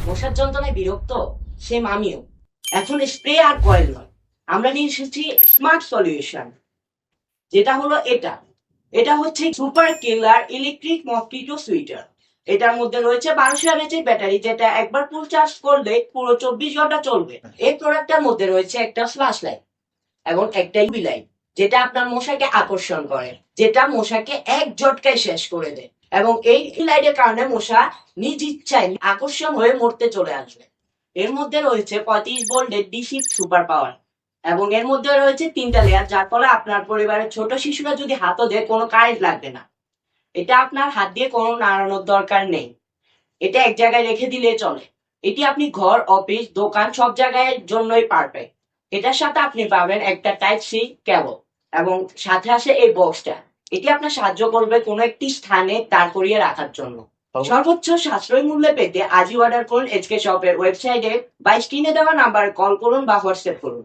মশার যন্ত্রণায় বিরক্ত সেম আমিও। এখন স্প্রে আর কয়েল নয়, আমরা নিয়ে এসেছি স্মার্ট সলিউশন, যেটা হলো এটা। এটা হচ্ছে super killer electric mosquito swatter. এটার মধ্যে রয়েছে 1200 mAh ব্যাটারি, যেটা একবার ফুল চার্জ করলে পুরো 24 ঘন্টা চলবে। এই প্রোডাক্টটার মধ্যে রয়েছে একটা ফ্ল্যাশ লাইট এবং একটা ইউভি লাইট, যেটা আপনার মশাকে আকর্ষণ করে, যেটা মশাকে এক ঝটকায় শেষ করে দেয়। এবং এই লাইটের কারণে মশা নিজ ইচ্ছায় আকর্ষণ হয়ে মরতে চলে আসবে। এর মধ্যে রয়েছে 35 ভোল্টের ডিসি সুপার পাওয়ার, এবং এর মধ্যে রয়েছে 3টা লেয়ার, যার ফলে আপনার পরিবারের ছোট শিশুরা যদি হাতও দেয় কোনো কারেন্ট লাগবে না। এটা আপনার হাত দিয়ে কোনো নাড়ানোর দরকার নেই, এটা এক জায়গায় রেখে দিলে চলে। এটি আপনি ঘর, অফিস, দোকান সব জায়গায় জন্যই পারফেক্ট। এটার সাথে আপনি পাবেন একটা টাইপ সি কেবল, এবং সাথে আসে এই বক্সটা। এটি আপনার সাহায্য করবে কোনো একটি স্থানে দাঁড় করিয়ে রাখার জন্য। সর্বোচ্চ সাশ্রয় মূল্যে পেতে আজই অর্ডার করুন এচকে শপের ওয়েবসাইটে বা স্ক্রিনে দেওয়া নাম্বারে কল করুন বা হোয়াটসঅ্যাপ করুন।